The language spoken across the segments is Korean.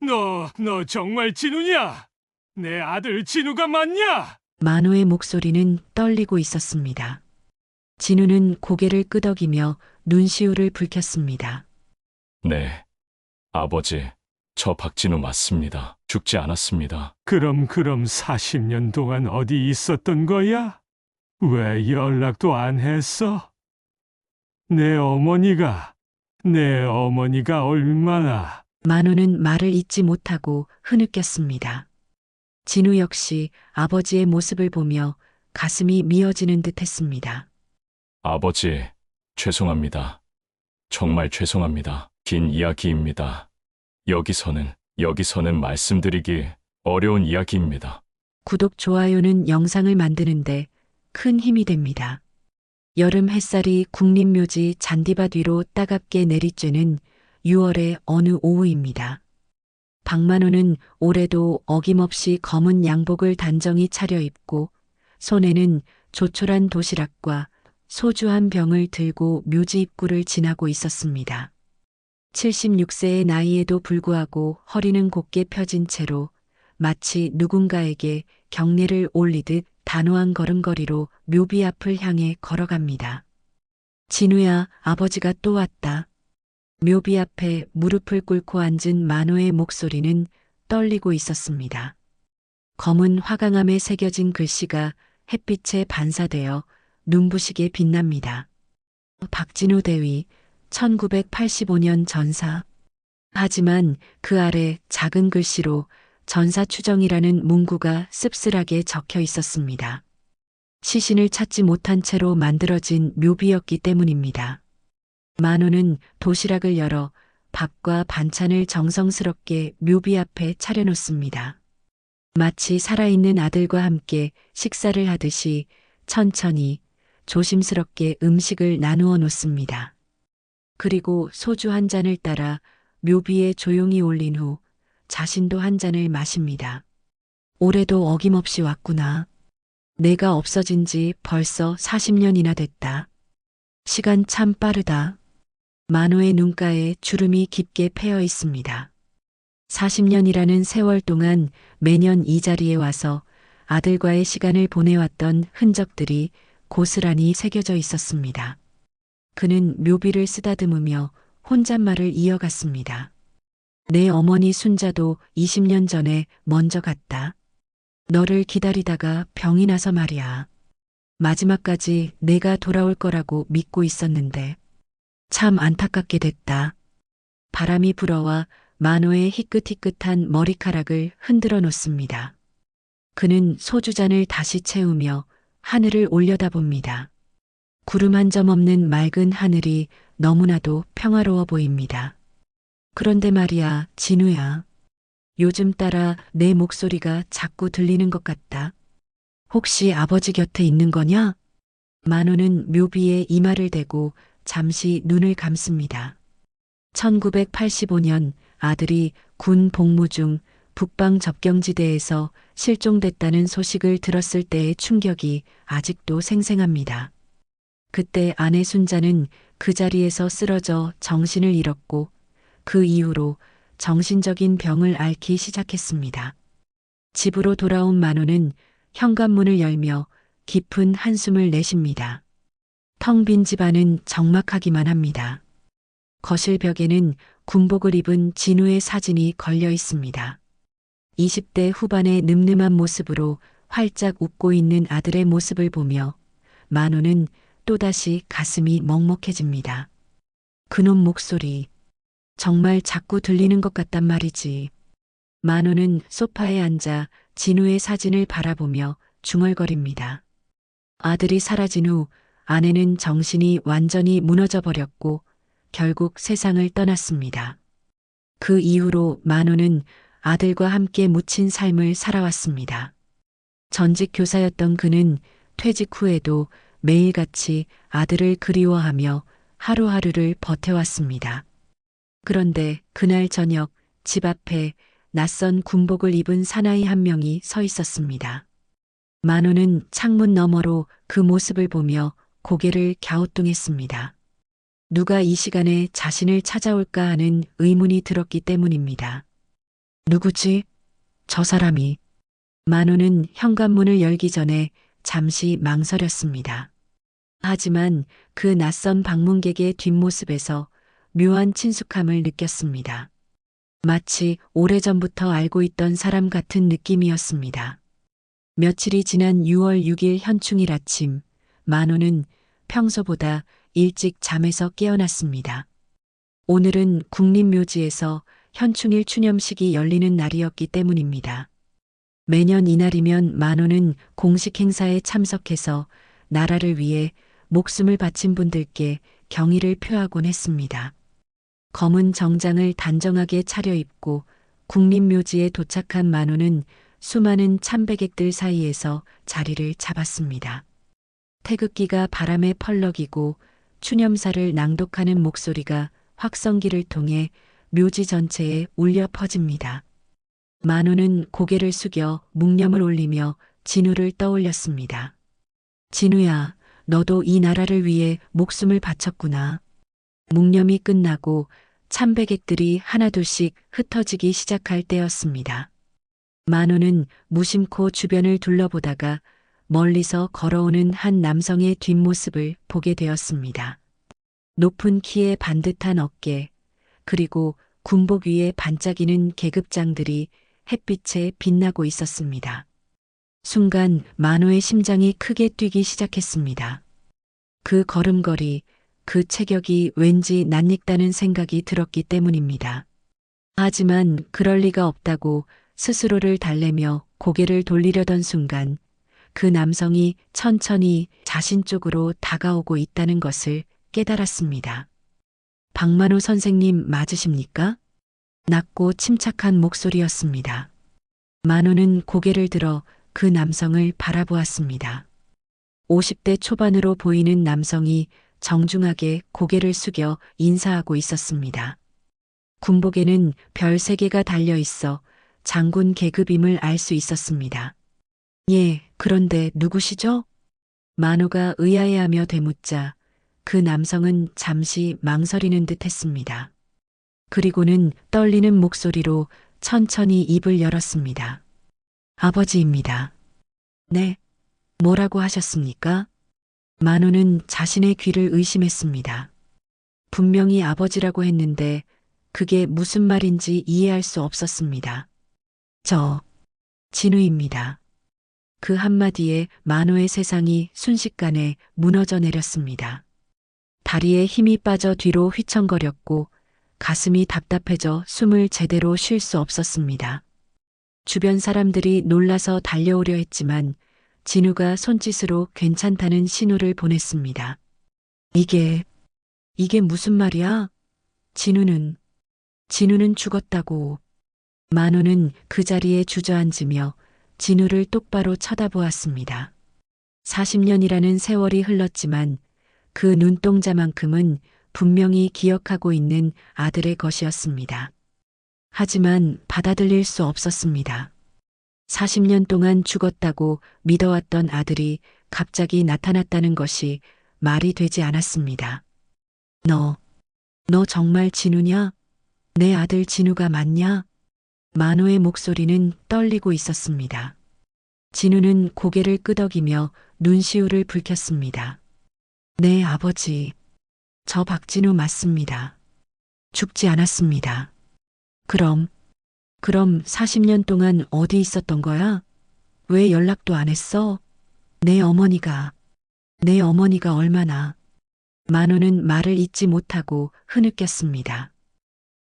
너 정말 진우냐? 내 아들 진우가 맞냐? 만호의 목소리는 떨리고 있었습니다. 진우는 고개를 끄덕이며 눈시울을 붉혔습니다. 네, 아버지, 저 박진우 맞습니다. 죽지 않았습니다. 그럼 40년 동안 어디 있었던 거야? 왜 연락도 안 했어? 내 어머니가 얼마나... 만호는 말을 잇지 못하고 흐느꼈습니다. 진우 역시 아버지의 모습을 보며 가슴이 미어지는 듯 했습니다. 아버지, 죄송합니다. 정말 죄송합니다. 긴 이야기입니다. 여기서는 말씀드리기 어려운 이야기입니다. 구독, 좋아요는 영상을 만드는데 큰 힘이 됩니다. 여름 햇살이 국립묘지 잔디밭 위로 따갑게 내리쬐는 6월의 어느 오후입니다. 박만호는 올해도 어김없이 검은 양복을 단정히 차려입고 손에는 조촐한 도시락과 소주 한 병을 들고 묘지 입구를 지나고 있었습니다. 76세의 나이에도 불구하고 허리는 곧게 펴진 채로 마치 누군가에게 경례를 올리듯 단호한 걸음걸이로 묘비 앞을 향해 걸어갑니다. 진우야, 아버지가 또 왔다. 묘비 앞에 무릎을 꿇고 앉은 만호의 목소리는 떨리고 있었습니다. 검은 화강암에 새겨진 글씨가 햇빛에 반사되어 눈부시게 빛납니다. 박진우 대위, 1985년 전사. 하지만 그 아래 작은 글씨로 전사추정이라는 문구가 씁쓸하게 적혀 있었습니다. 시신을 찾지 못한 채로 만들어진 묘비였기 때문입니다. 만호는 도시락을 열어 밥과 반찬을 정성스럽게 묘비 앞에 차려놓습니다. 마치 살아있는 아들과 함께 식사를 하듯이 천천히 조심스럽게 음식을 나누어 놓습니다. 그리고 소주 한 잔을 따라 묘비에 조용히 올린 후 자신도 한 잔을 마십니다. 올해도 어김없이 왔구나. 내가 없어진 지 벌써 40년이나 됐다. 시간 참 빠르다. 만호의 눈가에 주름이 깊게 패여 있습니다. 40년이라는 세월 동안 매년 이 자리에 와서 아들과의 시간을 보내왔던 흔적들이 고스란히 새겨져 있었습니다. 그는 묘비를 쓰다듬으며 혼잣말을 이어갔습니다. 내 어머니 순자도 20년 전에 먼저 갔다. 너를 기다리다가 병이 나서 말이야. 마지막까지 내가 돌아올 거라고 믿고 있었는데 참 안타깝게 됐다. 바람이 불어와 만호의 희끗희끗한 머리카락을 흔들어 놓습니다. 그는 소주잔을 다시 채우며 하늘을 올려다봅니다. 구름 한 점 없는 맑은 하늘이 너무나도 평화로워 보입니다. 그런데 말이야, 진우야. 요즘 따라 내 목소리가 자꾸 들리는 것 같다. 혹시 아버지 곁에 있는 거냐? 만호는 묘비에 이마를 대고 잠시 눈을 감습니다. 1985년 아들이 군 복무 중 북방 접경지대에서 실종됐다는 소식을 들었을 때의 충격이 아직도 생생합니다. 그때 아내 순자는 그 자리에서 쓰러져 정신을 잃었고 그 이후로 정신적인 병을 앓기 시작했습니다. 집으로 돌아온 만호는 현관문을 열며 깊은 한숨을 내쉽니다. 텅 빈 집안은 적막하기만 합니다. 거실 벽에는 군복을 입은 진우의 사진이 걸려 있습니다. 20대 후반의 늠름한 모습으로 활짝 웃고 있는 아들의 모습을 보며 만호는 또다시 가슴이 먹먹해집니다. 그놈 목소리, 정말 자꾸 들리는 것 같단 말이지. 만호는 소파에 앉아 진우의 사진을 바라보며 중얼거립니다. 아들이 사라진 후 아내는 정신이 완전히 무너져 버렸고 결국 세상을 떠났습니다. 그 이후로 만호는 아들과 함께 묻힌 삶을 살아왔습니다. 전직 교사였던 그는 퇴직 후에도 매일같이 아들을 그리워하며 하루하루를 버텨왔습니다. 그런데 그날 저녁 집 앞에 낯선 군복을 입은 사나이 한 명이 서 있었습니다. 만호는 창문 너머로 그 모습을 보며 고개를 갸우뚱했습니다. 누가 이 시간에 자신을 찾아올까 하는 의문이 들었기 때문입니다. 누구지? 저 사람이. 만호는 현관문을 열기 전에 잠시 망설였습니다. 하지만 그 낯선 방문객의 뒷모습에서 묘한 친숙함을 느꼈습니다. 마치 오래전부터 알고 있던 사람 같은 느낌이었습니다. 며칠이 지난 6월 6일 현충일 아침, 만호는 평소보다 일찍 잠에서 깨어났습니다. 오늘은 국립묘지에서 현충일 추념식이 열리는 날이었기 때문입니다. 매년 이날이면 만호는 공식 행사에 참석해서 나라를 위해 목숨을 바친 분들께 경의를 표하곤 했습니다. 검은 정장을 단정하게 차려입고 국립묘지에 도착한 만호는 수많은 참배객들 사이에서 자리를 잡았습니다. 태극기가 바람에 펄럭이고 추념사를 낭독하는 목소리가 확성기를 통해 묘지 전체에 울려 퍼집니다. 만호는 고개를 숙여 묵념을 올리며 진우를 떠올렸습니다. 진우야, 너도 이 나라를 위해 목숨을 바쳤구나. 묵념이 끝나고 참배객들이 하나둘씩 흩어지기 시작할 때였습니다. 만호는 무심코 주변을 둘러보다가 멀리서 걸어오는 한 남성의 뒷모습을 보게 되었습니다. 높은 키에 반듯한 어깨, 그리고 군복 위에 반짝이는 계급장들이 햇빛에 빛나고 있었습니다. 순간 만호의 심장이 크게 뛰기 시작했습니다. 그 걸음걸이, 그 체격이 왠지 낯익다는 생각이 들었기 때문입니다. 하지만 그럴 리가 없다고 스스로를 달래며 고개를 돌리려던 순간 그 남성이 천천히 자신 쪽으로 다가오고 있다는 것을 깨달았습니다. 박만호 선생님 맞으십니까? 낮고 침착한 목소리였습니다. 만호는 고개를 들어 그 남성을 바라보았습니다. 50대 초반으로 보이는 남성이 정중하게 고개를 숙여 인사하고 있었습니다. 군복에는 별 3개가 달려 있어 장군 계급임을 알 수 있었습니다. 예, 그런데 누구시죠? 만호가 의아해하며 되묻자 그 남성은 잠시 망설이는 듯 했습니다. 그리고는 떨리는 목소리로 천천히 입을 열었습니다. 아버지입니다. 네, 뭐라고 하셨습니까? 만호는 자신의 귀를 의심했습니다. 분명히 아버지라고 했는데 그게 무슨 말인지 이해할 수 없었습니다. 저, 진우입니다. 그 한마디에 만호의 세상이 순식간에 무너져 내렸습니다. 다리에 힘이 빠져 뒤로 휘청거렸고 가슴이 답답해져 숨을 제대로 쉴 수 없었습니다. 주변 사람들이 놀라서 달려오려 했지만 진우가 손짓으로 괜찮다는 신호를 보냈습니다. 이게 무슨 말이야? 진우는 죽었다고. 만호는 그 자리에 주저앉으며 진우를 똑바로 쳐다보았습니다. 40년이라는 세월이 흘렀지만 그 눈동자만큼은 분명히 기억하고 있는 아들의 것이었습니다. 하지만 받아들일 수 없었습니다. 40년 동안 죽었다고 믿어왔던 아들이 갑자기 나타났다는 것이 말이 되지 않았습니다. 너 정말 진우냐? 내 아들 진우가 맞냐? 만호의 목소리는 떨리고 있었습니다. 진우는 고개를 끄덕이며 눈시울을 붉혔습니다. 네, 아버지. 저 박진우 맞습니다. 죽지 않았습니다. 그럼 40년 동안 어디 있었던 거야? 왜 연락도 안 했어? 내 어머니가 얼마나. 만호는 말을 잇지 못하고 흐느꼈습니다.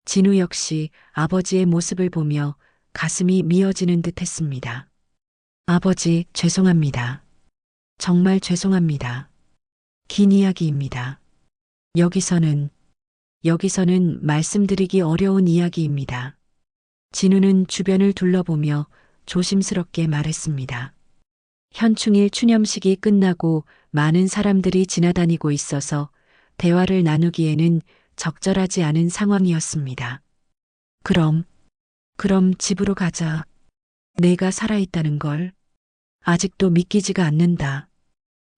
진우 역시 아버지의 모습을 보며 가슴이 미어지는 듯 했습니다. 아버지, 죄송합니다. 정말 죄송합니다. 긴 이야기입니다. 여기서는 말씀드리기 어려운 이야기입니다. 진우는 주변을 둘러보며 조심스럽게 말했습니다. 현충일 추념식이 끝나고 많은 사람들이 지나다니고 있어서 대화를 나누기에는 적절하지 않은 상황이었습니다. 그럼 집으로 가자. 내가 살아있다는 걸 아직도 믿기지가 않는다.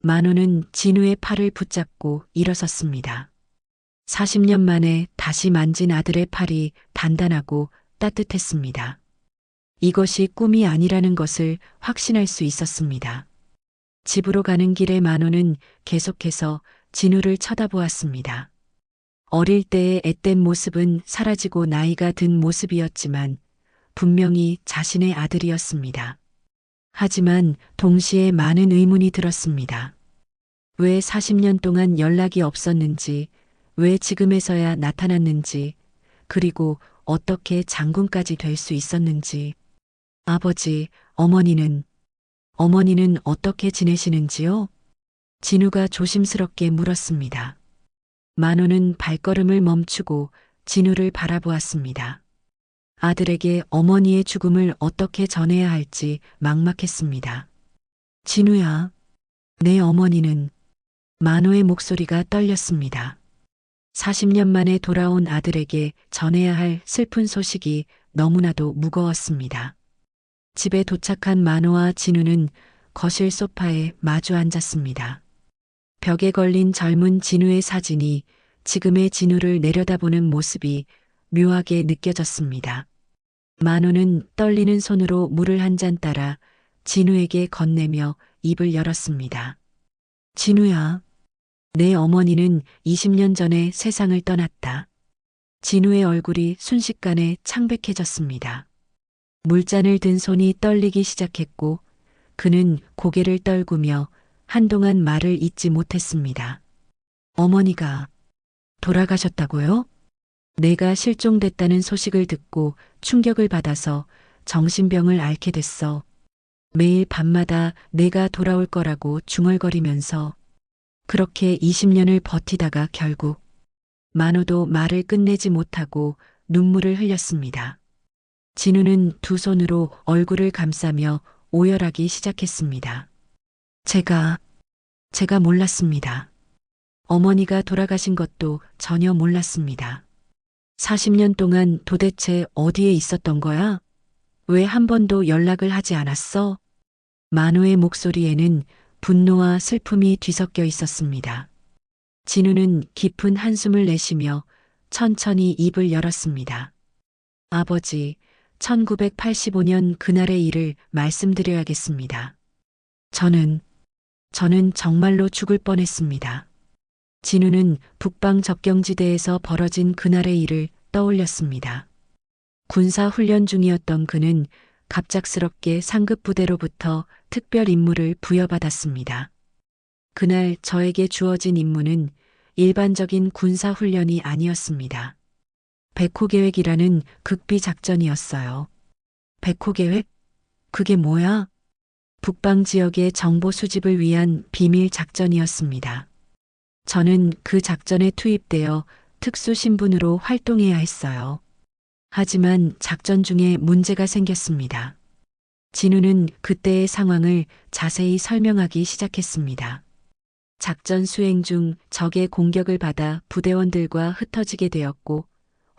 만호는 진우의 팔을 붙잡고 일어섰습니다. 40년 만에 다시 만진 아들의 팔이 단단하고 따뜻했습니다. 이것이 꿈이 아니라는 것을 확신할 수 있었습니다. 집으로 가는 길에 만호는 계속해서 진우를 쳐다보았습니다. 어릴 때의 앳된 모습은 사라지고 나이가 든 모습이었지만 분명히 자신의 아들이었습니다. 하지만 동시에 많은 의문이 들었습니다. 왜 40년 동안 연락이 없었는지, 왜 지금에서야 나타났는지, 그리고 어떻게 장군까지 될 수 있었는지. 아버지, 어머니는 어떻게 지내시는지요? 진우가 조심스럽게 물었습니다. 만호는 발걸음을 멈추고 진우를 바라보았습니다. 아들에게 어머니의 죽음을 어떻게 전해야 할지 막막했습니다. 진우야, 내 어머니는. 만호의 목소리가 떨렸습니다. 40년 만에 돌아온 아들에게 전해야 할 슬픈 소식이 너무나도 무거웠습니다. 집에 도착한 만호와 진우는 거실 소파에 마주 앉았습니다. 벽에 걸린 젊은 진우의 사진이 지금의 진우를 내려다보는 모습이 묘하게 느껴졌습니다. 만호는 떨리는 손으로 물을 한 잔 따라 진우에게 건네며 입을 열었습니다. 진우야, 내 어머니는 20년 전에 세상을 떠났다. 진우의 얼굴이 순식간에 창백해졌습니다. 물잔을 든 손이 떨리기 시작했고 그는 고개를 떨구며 한동안 말을 잇지 못했습니다. 어머니가 돌아가셨다고요? 내가 실종됐다는 소식을 듣고 충격을 받아서 정신병을 앓게 됐어. 매일 밤마다 내가 돌아올 거라고 중얼거리면서 그렇게 20년을 버티다가 결국 만호도 말을 끝내지 못하고 눈물을 흘렸습니다. 진우는 두 손으로 얼굴을 감싸며 오열하기 시작했습니다. 제가 몰랐습니다. 어머니가 돌아가신 것도 전혀 몰랐습니다. 40년 동안 도대체 어디에 있었던 거야? 왜 한 번도 연락을 하지 않았어? 만호의 목소리에는 분노와 슬픔이 뒤섞여 있었습니다. 진우는 깊은 한숨을 내쉬며 천천히 입을 열었습니다. 아버지, 1985년 그날의 일을 말씀드려야겠습니다. 저는 정말로 죽을 뻔했습니다. 진우는 북방 접경지대에서 벌어진 그날의 일을 떠올렸습니다. 군사 훈련 중이었던 그는 갑작스럽게 상급 부대로부터 특별 임무를 부여받았습니다. 그날 저에게 주어진 임무는 일반적인 군사 훈련이 아니었습니다. 백호 계획이라는 극비 작전이었어요. 백호 계획? 그게 뭐야? 북방 지역의 정보 수집을 위한 비밀 작전이었습니다. 저는 그 작전에 투입되어 특수 신분으로 활동해야 했어요. 하지만 작전 중에 문제가 생겼습니다. 진우는 그때의 상황을 자세히 설명하기 시작했습니다. 작전 수행 중 적의 공격을 받아 부대원들과 흩어지게 되었고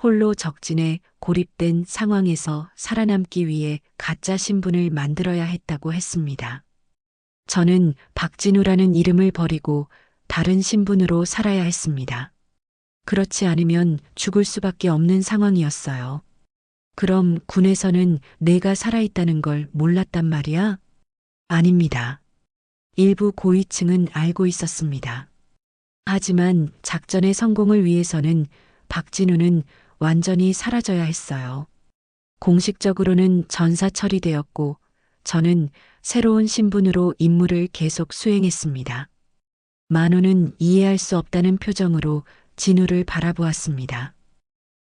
홀로 적진에 고립된 상황에서 살아남기 위해 가짜 신분을 만들어야 했다고 했습니다. 저는 박진우라는 이름을 버리고 다른 신분으로 살아야 했습니다. 그렇지 않으면 죽을 수밖에 없는 상황이었어요. 그럼 군에서는 내가 살아있다는 걸 몰랐단 말이야? 아닙니다. 일부 고위층은 알고 있었습니다. 하지만 작전의 성공을 위해서는 박진우는 완전히 사라져야 했어요. 공식적으로는 전사 처리되었고 저는 새로운 신분으로 임무를 계속 수행했습니다. 만호는 이해할 수 없다는 표정으로 진우를 바라보았습니다.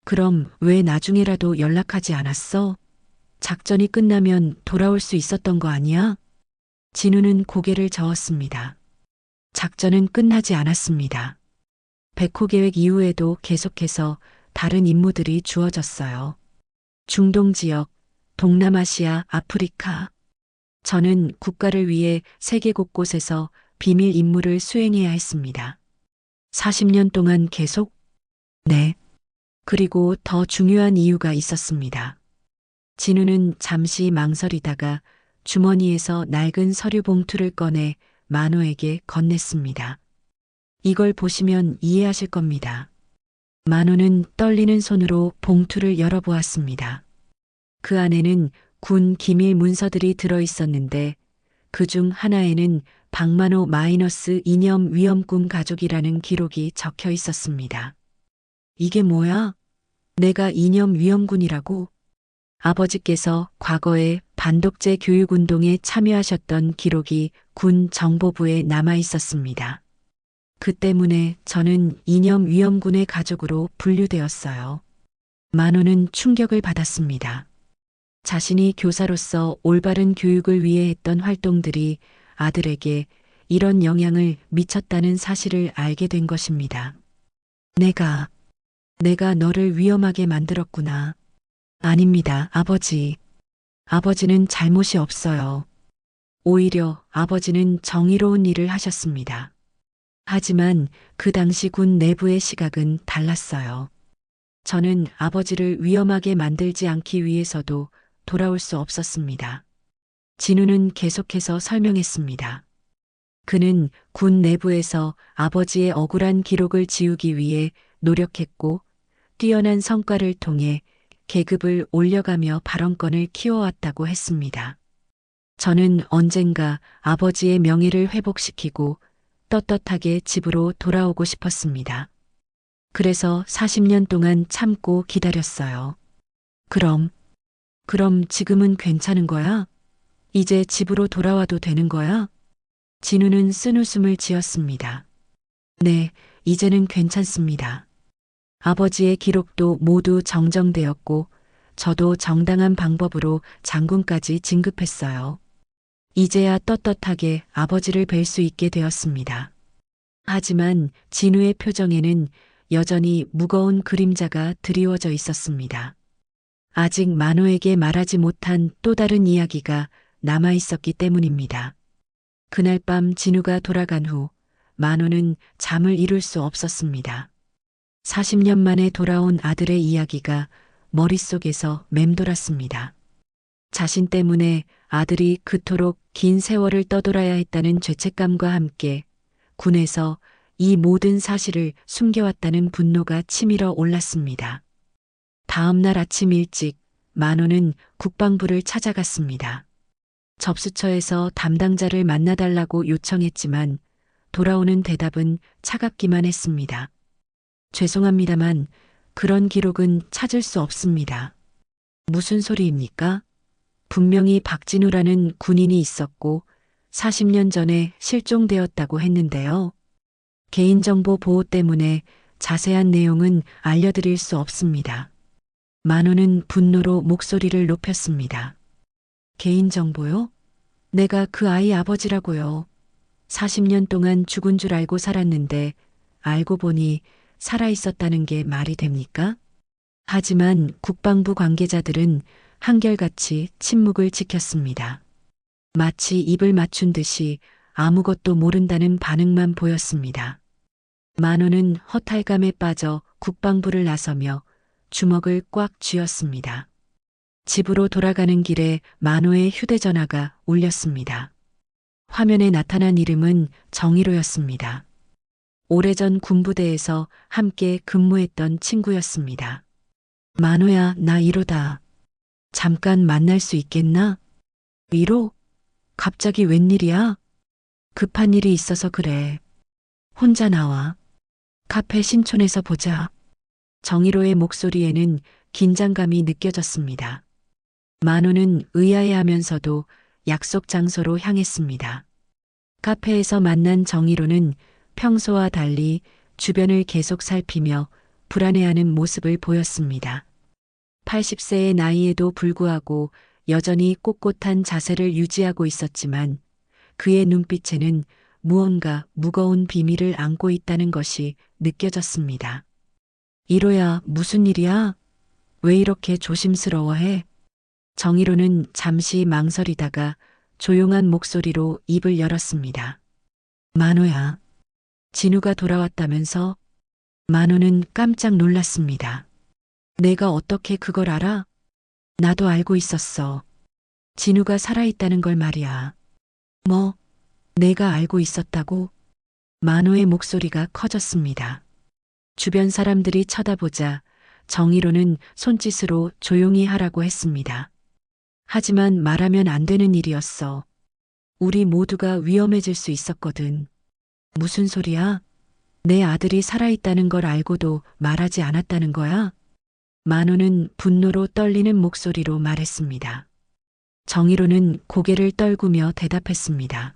그럼 왜 나중에라도 연락하지 않았어? 작전이 끝나면 돌아올 수 있었던 거 아니야? 진우는 고개를 저었습니다. 작전은 끝나지 않았습니다. 백호 계획 이후에도 계속해서 다른 임무들이 주어졌어요. 중동 지역, 동남아시아, 아프리카. 저는 국가를 위해 세계 곳곳에서 비밀 임무를 수행해야 했습니다. 40년 동안 계속? 네. 그리고 더 중요한 이유가 있었습니다. 진우는 잠시 망설이다가 주머니에서 낡은 서류 봉투를 꺼내 만호에게 건넸습니다. 이걸 보시면 이해하실 겁니다. 만호는 떨리는 손으로 봉투를 열어보았습니다. 그 안에는 군 기밀 문서들이 들어 있었는데 그중 하나에는 박만호 이념 위험군 가족이라는 기록이 적혀 있었습니다. 이게 뭐야? 내가 이념 위험군이라고? 아버지께서 과거에 반독재 교육운동에 참여하셨던 기록이 군 정보부에 남아 있었습니다. 그 때문에 저는 이념 위험군의 가족으로 분류되었어요. 만호는 충격을 받았습니다. 자신이 교사로서 올바른 교육을 위해 했던 활동들이 아들에게 이런 영향을 미쳤다는 사실을 알게 된 것입니다. 내가 너를 위험하게 만들었구나. 아닙니다, 아버지. 아버지는 잘못이 없어요. 오히려 아버지는 정의로운 일을 하셨습니다. 하지만 그 당시 군 내부의 시각은 달랐어요. 저는 아버지를 위험하게 만들지 않기 위해서도 돌아올 수 없었습니다. 진우는 계속해서 설명했습니다. 그는 군 내부에서 아버지의 억울한 기록을 지우기 위해 노력했고 뛰어난 성과를 통해 계급을 올려가며 발언권을 키워왔다고 했습니다. 저는 언젠가 아버지의 명예를 회복시키고 떳떳하게 집으로 돌아오고 싶었습니다. 그래서 40년 동안 참고 기다렸어요. 그럼 지금은 괜찮은 거야? 이제 집으로 돌아와도 되는 거야? 진우는 쓴웃음을 지었습니다. 네, 이제는 괜찮습니다. 아버지의 기록도 모두 정정되었고 저도 정당한 방법으로 장군까지 진급했어요. 이제야 떳떳하게 아버지를 뵐 수 있게 되었습니다. 하지만 진우의 표정에는 여전히 무거운 그림자가 드리워져 있었습니다. 아직 만호에게 말하지 못한 또 다른 이야기가 남아 있었기 때문입니다. 그날 밤 진우가 돌아간 후 만호는 잠을 이룰 수 없었습니다. 40년 만에 돌아온 아들의 이야기가 머릿속에서 맴돌았습니다. 자신 때문에 아들이 그토록 긴 세월을 떠돌아야 했다는 죄책감과 함께 군에서 이 모든 사실을 숨겨왔다는 분노가 치밀어 올랐습니다. 다음 날 아침 일찍 만호는 국방부를 찾아갔습니다. 접수처에서 담당자를 만나달라고 요청했지만 돌아오는 대답은 차갑기만 했습니다. 죄송합니다만 그런 기록은 찾을 수 없습니다. 무슨 소리입니까? 분명히 박진우라는 군인이 있었고 40년 전에 실종되었다고 했는데요. 개인정보 보호 때문에 자세한 내용은 알려드릴 수 없습니다. 만호는 분노로 목소리를 높였습니다. 개인정보요? 내가 그 아이 아버지라고요. 40년 동안 죽은 줄 알고 살았는데 알고 보니 살아있었다는 게 말이 됩니까? 하지만 국방부 관계자들은 한결같이 침묵을 지켰습니다. 마치 입을 맞춘 듯이 아무것도 모른다는 반응만 보였습니다. 만호는 허탈감에 빠져 국방부를 나서며 주먹을 꽉 쥐었습니다. 집으로 돌아가는 길에 만호의 휴대전화가 울렸습니다. 화면에 나타난 이름은 정희로였습니다. 오래전 군부대에서 함께 근무했던 친구였습니다. 만호야, 나 1호다. 잠깐 만날 수 있겠나? 1호? 갑자기 웬일이야? 급한 일이 있어서 그래. 혼자 나와. 카페 신촌에서 보자. 정희로의 목소리에는 긴장감이 느껴졌습니다. 만호는 의아해하면서도 약속 장소로 향했습니다. 카페에서 만난 정희로는 평소와 달리 주변을 계속 살피며 불안해하는 모습을 보였습니다. 80세의 나이에도 불구하고 여전히 꼿꼿한 자세를 유지하고 있었지만 그의 눈빛에는 무언가 무거운 비밀을 안고 있다는 것이 느껴졌습니다. 1호야, 무슨 일이야? 왜 이렇게 조심스러워해? 정희로는 잠시 망설이다가 조용한 목소리로 입을 열었습니다. 만호야, 진우가 돌아왔다면서? 만호는 깜짝 놀랐습니다. 내가 어떻게 그걸 알아? 나도 알고 있었어. 진우가 살아있다는 걸 말이야. 뭐, 내가 알고 있었다고? 만호의 목소리가 커졌습니다. 주변 사람들이 쳐다보자 정희로는 손짓으로 조용히 하라고 했습니다. 하지만 말하면 안 되는 일이었어. 우리 모두가 위험해질 수 있었거든. 무슨 소리야? 내 아들이 살아있다는 걸 알고도 말하지 않았다는 거야? 만호는 분노로 떨리는 목소리로 말했습니다. 정희로는 고개를 떨구며 대답했습니다.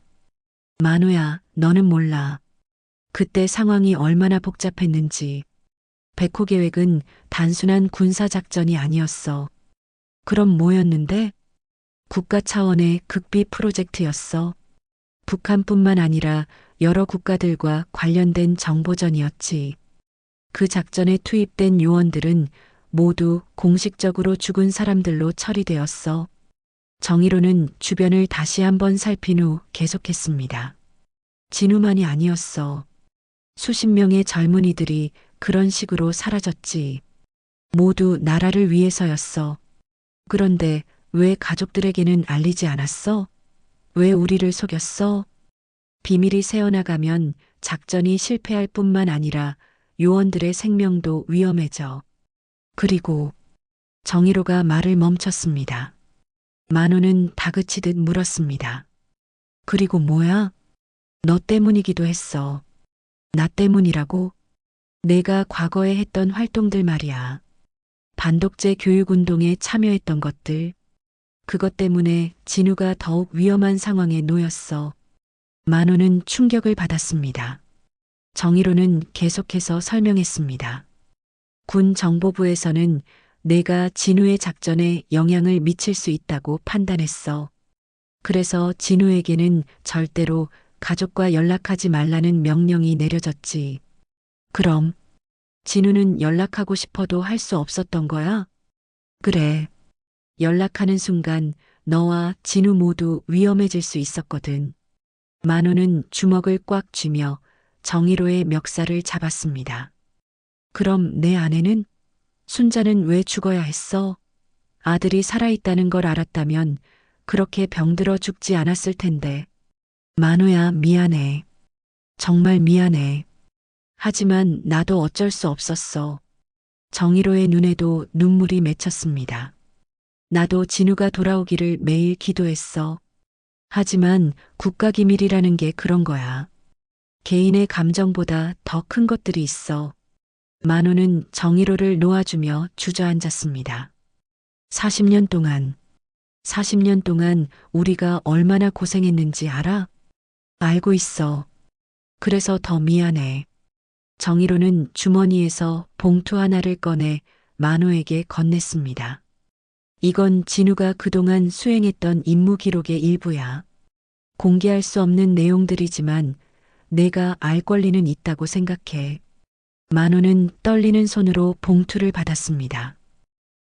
만호야, 너는 몰라. 그때 상황이 얼마나 복잡했는지. 백호 계획은 단순한 군사작전이 아니었어. 그럼 뭐였는데? 국가 차원의 극비 프로젝트였어. 북한뿐만 아니라 여러 국가들과 관련된 정보전이었지. 그 작전에 투입된 요원들은 모두 공식적으로 죽은 사람들로 처리되었어. 정의로는 주변을 다시 한번 살핀 후 계속했습니다. 진우만이 아니었어. 수십 명의 젊은이들이 그런 식으로 사라졌지. 모두 나라를 위해서였어. 그런데 왜 가족들에게는 알리지 않았어? 왜 우리를 속였어? 비밀이 새어나가면 작전이 실패할 뿐만 아니라 요원들의 생명도 위험해져. 그리고 정희로가 말을 멈췄습니다. 만호는 다그치듯 물었습니다. 그리고 뭐야? 너 때문이기도 했어. 나 때문이라고? 내가 과거에 했던 활동들 말이야. 반독재 교육운동에 참여했던 것들. 그것 때문에 진우가 더욱 위험한 상황에 놓였어. 만호는 충격을 받았습니다. 정희로는 계속해서 설명했습니다. 군 정보부에서는 내가 진우의 작전에 영향을 미칠 수 있다고 판단했어. 그래서 진우에게는 절대로 가족과 연락하지 말라는 명령이 내려졌지. 그럼 진우는 연락하고 싶어도 할 수 없었던 거야? 그래. 연락하는 순간 너와 진우 모두 위험해질 수 있었거든. 만호는 주먹을 꽉 쥐며 정희로의 멱살을 잡았습니다. 그럼 내 아내는? 순자는 왜 죽어야 했어? 아들이 살아있다는 걸 알았다면 그렇게 병들어 죽지 않았을 텐데. 만호야, 미안해. 정말 미안해. 하지만 나도 어쩔 수 없었어. 정희로의 눈에도 눈물이 맺혔습니다. 나도 진우가 돌아오기를 매일 기도했어. 하지만 국가기밀이라는 게 그런 거야. 개인의 감정보다 더 큰 것들이 있어. 만호는 정희로를 놓아주며 주저앉았습니다. 40년 동안 우리가 얼마나 고생했는지 알아? 알고 있어. 그래서 더 미안해. 정희로는 주머니에서 봉투 하나를 꺼내 만호에게 건넸습니다. 이건 진우가 그동안 수행했던 임무 기록의 일부야. 공개할 수 없는 내용들이지만 내가 알 권리는 있다고 생각해. 만호는 떨리는 손으로 봉투를 받았습니다.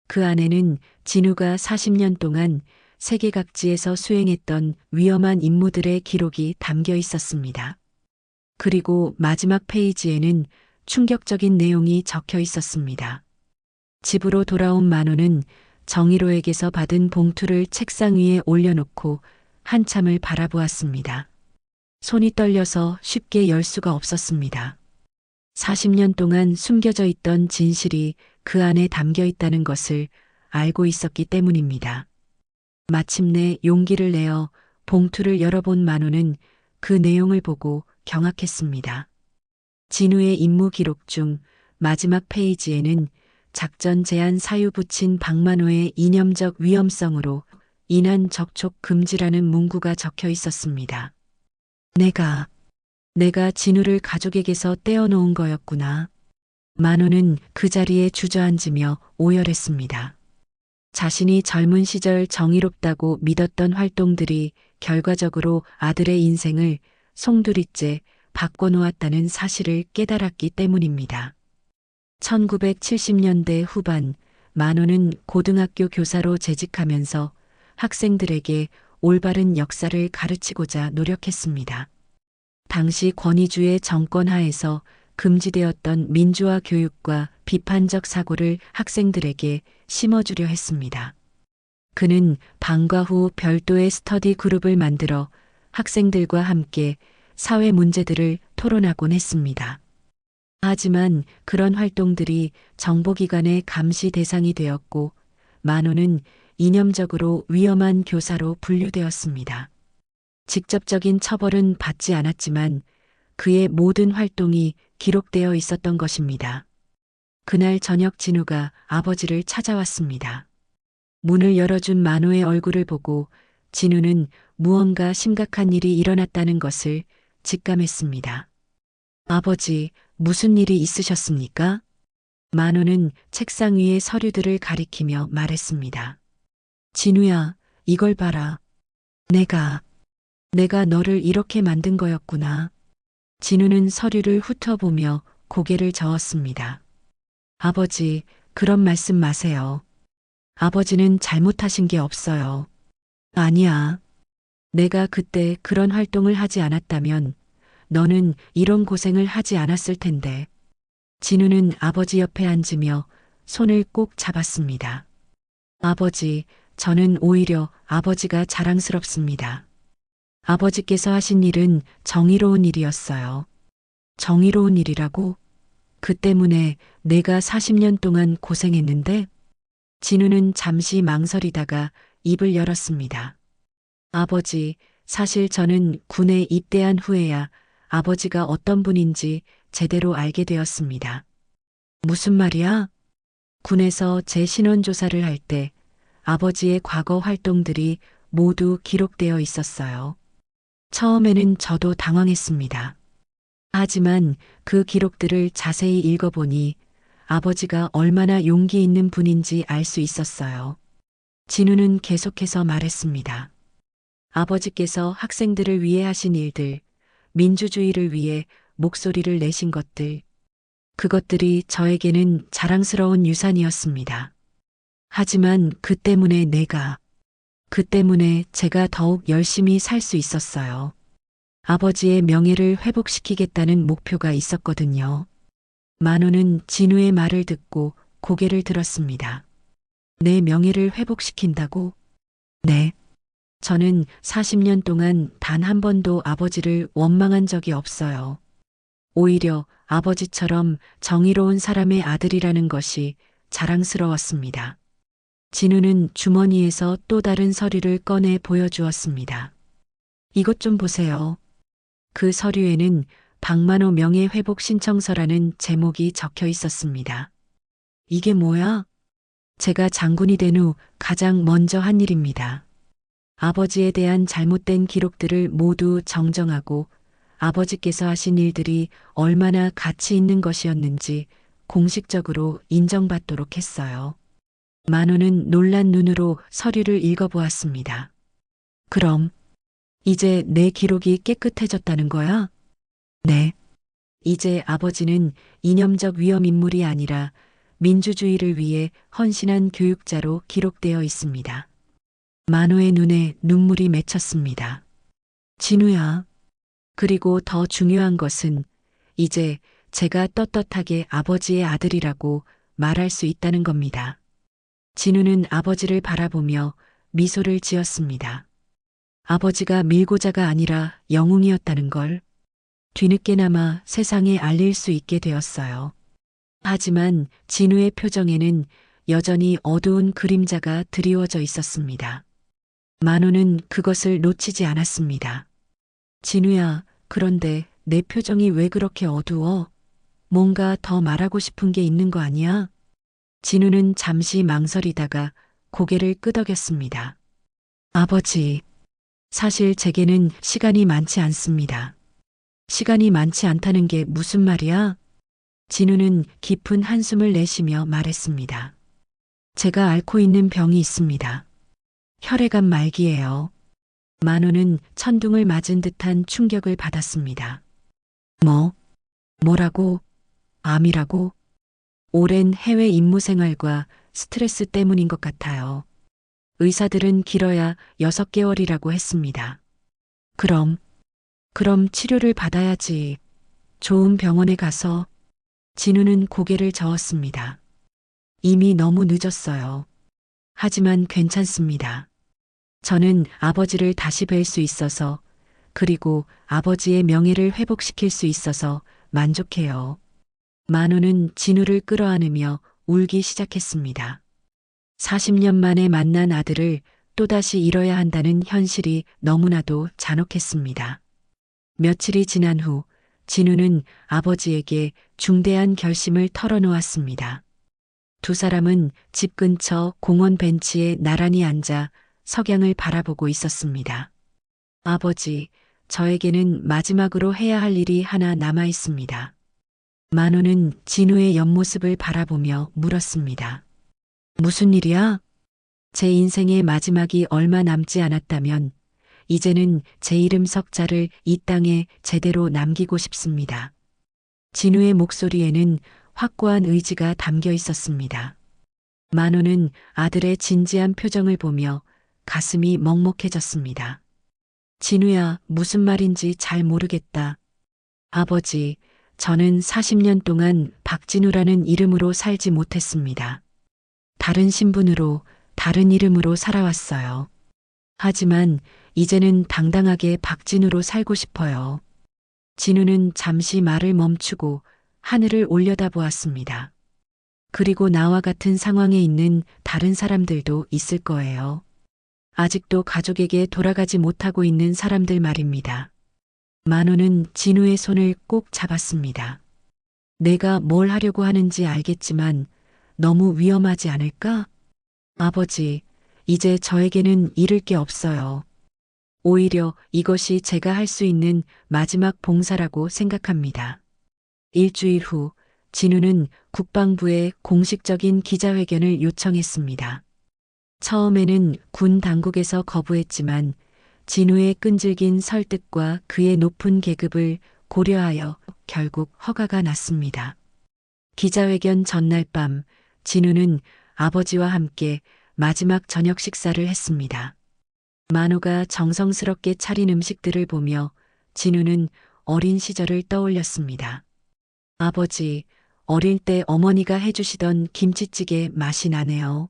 그 안에는 진우가 40년 동안 세계 각지에서 수행했던 위험한 임무들의 기록이 담겨 있었습니다. 그리고 마지막 페이지에는 충격적인 내용이 적혀 있었습니다. 집으로 돌아온 만호는 정희로에게서 받은 봉투를 책상 위에 올려놓고 한참을 바라보았습니다. 손이 떨려서 쉽게 열 수가 없었습니다. 40년 동안 숨겨져 있던 진실이 그 안에 담겨 있다는 것을 알고 있었기 때문입니다. 마침내 용기를 내어 봉투를 열어본 만호는 그 내용을 보고 경악했습니다. 진우의 임무 기록 중 마지막 페이지에는 작전 제한 사유 붙인 박만호의 이념적 위험성으로 인한 적촉 금지라는 문구가 적혀 있었습니다. 내가 진우를 가족에게서 떼어놓은 거였구나. 만호는 그 자리에 주저앉으며 오열했습니다. 자신이 젊은 시절 정의롭다고 믿었던 활동들이 결과적으로 아들의 인생을 송두리째 바꿔놓았다는 사실을 깨달았기 때문입니다. 1970년대 후반 만호는 고등학교 교사로 재직하면서 학생들에게 올바른 역사를 가르치고자 노력했습니다. 당시 권위주의 정권 하에서 금지되었던 민주화 교육과 비판적 사고를 학생들에게 심어주려 했습니다. 그는 방과 후 별도의 스터디 그룹을 만들어 학생들과 함께 사회 문제들을 토론하곤 했습니다. 하지만 그런 활동들이 정보기관의 감시 대상이 되었고 만호는 이념적으로 위험한 교사로 분류되었습니다. 직접적인 처벌은 받지 않았지만 그의 모든 활동이 기록되어 있었던 것입니다. 그날 저녁 진우가 아버지를 찾아왔습니다. 문을 열어준 만호의 얼굴을 보고 진우는 무언가 심각한 일이 일어났다는 것을 직감했습니다. 아버지, 무슨 일이 있으셨습니까? 만호는 책상 위의 서류들을 가리키며 말했습니다. 진우야, 이걸 봐라. 내가 너를 이렇게 만든 거였구나. 진우는 서류를 훑어보며 고개를 저었습니다. 아버지, 그런 말씀 마세요. 아버지는 잘못하신 게 없어요. 아니야. 내가 그때 그런 활동을 하지 않았다면 너는 이런 고생을 하지 않았을 텐데. 진우는 아버지 옆에 앉으며 손을 꼭 잡았습니다. 아버지, 저는 오히려 아버지가 자랑스럽습니다. 아버지께서 하신 일은 정의로운 일이었어요. 정의로운 일이라고? 그 때문에 내가 40년 동안 고생했는데? 진우는 잠시 망설이다가 입을 열었습니다. 아버지, 사실 저는 군에 입대한 후에야 아버지가 어떤 분인지 제대로 알게 되었습니다. 무슨 말이야? 군에서 제 신원 조사를 할 때 아버지의 과거 활동들이 모두 기록되어 있었어요. 처음에는 저도 당황했습니다. 하지만 그 기록들을 자세히 읽어보니 아버지가 얼마나 용기 있는 분인지 알 수 있었어요. 진우는 계속해서 말했습니다. 아버지께서 학생들을 위해 하신 일들, 민주주의를 위해 목소리를 내신 것들, 그것들이 저에게는 자랑스러운 유산이었습니다. 하지만 그 때문에 제가 더욱 열심히 살 수 있었어요. 아버지의 명예를 회복시키겠다는 목표가 있었거든요. 만호는 진우의 말을 듣고 고개를 들었습니다. 내 명예를 회복시킨다고? 네. 저는 40년 동안 단 한 번도 아버지를 원망한 적이 없어요. 오히려 아버지처럼 정의로운 사람의 아들이라는 것이 자랑스러웠습니다. 진우는 주머니에서 또 다른 서류를 꺼내 보여주었습니다. 이것 좀 보세요. 그 서류에는 박만호 명예회복 신청서라는 제목이 적혀 있었습니다. 이게 뭐야? 제가 장군이 된 후 가장 먼저 한 일입니다. 아버지에 대한 잘못된 기록들을 모두 정정하고 아버지께서 하신 일들이 얼마나 가치 있는 것이었는지 공식적으로 인정받도록 했어요. 만호는 놀란 눈으로 서류를 읽어보았습니다. 그럼 이제 내 기록이 깨끗해졌다는 거야? 네. 이제 아버지는 이념적 위험 인물이 아니라 민주주의를 위해 헌신한 교육자로 기록되어 있습니다. 만호의 눈에 눈물이 맺혔습니다. 진우야. 그리고 더 중요한 것은 이제 제가 떳떳하게 아버지의 아들이라고 말할 수 있다는 겁니다. 진우는 아버지를 바라보며 미소를 지었습니다. 아버지가 밀고자가 아니라 영웅이었다는 걸 뒤늦게나마 세상에 알릴 수 있게 되었어요. 하지만 진우의 표정에는 여전히 어두운 그림자가 드리워져 있었습니다. 만호는 그것을 놓치지 않았습니다. 진우야, 그런데 내 표정이 왜 그렇게 어두워? 뭔가 더 말하고 싶은 게 있는 거 아니야? 진우는 잠시 망설이다가 고개를 끄덕였습니다. 아버지, 사실 제게는 시간이 많지 않습니다. 시간이 많지 않다는 게 무슨 말이야? 진우는 깊은 한숨을 내쉬며 말했습니다. 제가 앓고 있는 병이 있습니다. 혈액암 말기예요. 만호는 천둥을 맞은 듯한 충격을 받았습니다. 뭐라고? 암이라고? 오랜 해외 임무 생활과 스트레스 때문인 것 같아요. 의사들은 길어야 6개월이라고 했습니다. 그럼 치료를 받아야지. 좋은 병원에 가서. 진우는 고개를 저었습니다. 이미 너무 늦었어요. 하지만 괜찮습니다. 저는 아버지를 다시 뵐 수 있어서, 그리고 아버지의 명예를 회복시킬 수 있어서 만족해요. 만호는 진우를 끌어안으며 울기 시작했습니다. 40년 만에 만난 아들을 또다시 잃어야 한다는 현실이 너무나도 잔혹했습니다. 며칠이 지난 후 진우는 아버지에게 중대한 결심을 털어놓았습니다. 두 사람은 집 근처 공원 벤치에 나란히 앉아 석양을 바라보고 있었습니다. 아버지, 저에게는 마지막으로 해야 할 일이 하나 남아 있습니다. 만호는 진우의 옆모습을 바라보며 물었습니다. 무슨 일이야? 제 인생의 마지막이 얼마 남지 않았다면 이제는 제 이름 석자를 이 땅에 제대로 남기고 싶습니다. 진우의 목소리에는 확고한 의지가 담겨 있었습니다. 만호는 아들의 진지한 표정을 보며 가슴이 먹먹해졌습니다. 진우야, 무슨 말인지 잘 모르겠다. 아버지, 저는 40년 동안 박진우라는 이름으로 살지 못했습니다. 다른 신분으로, 다른 이름으로 살아왔어요. 하지만 이제는 당당하게 박진우로 살고 싶어요. 진우는 잠시 말을 멈추고 하늘을 올려다보았습니다. 그리고 나와 같은 상황에 있는 다른 사람들도 있을 거예요. 아직도 가족에게 돌아가지 못하고 있는 사람들 말입니다. 만호는 진우의 손을 꼭 잡았습니다. 내가 뭘 하려고 하는지 알겠지만 너무 위험하지 않을까? 아버지, 이제 저에게는 잃을 게 없어요. 오히려 이것이 제가 할 수 있는 마지막 봉사라고 생각합니다. 일주일 후 진우는 국방부에 공식적인 기자회견을 요청했습니다. 처음에는 군 당국에서 거부했지만 진우의 끈질긴 설득과 그의 높은 계급을 고려하여 결국 허가가 났습니다. 기자회견 전날 밤 진우는 아버지와 함께 마지막 저녁 식사를 했습니다. 만호가 정성스럽게 차린 음식들을 보며 진우는 어린 시절을 떠올렸습니다. 아버지, 어릴 때 어머니가 해주시던 김치찌개 맛이 나네요.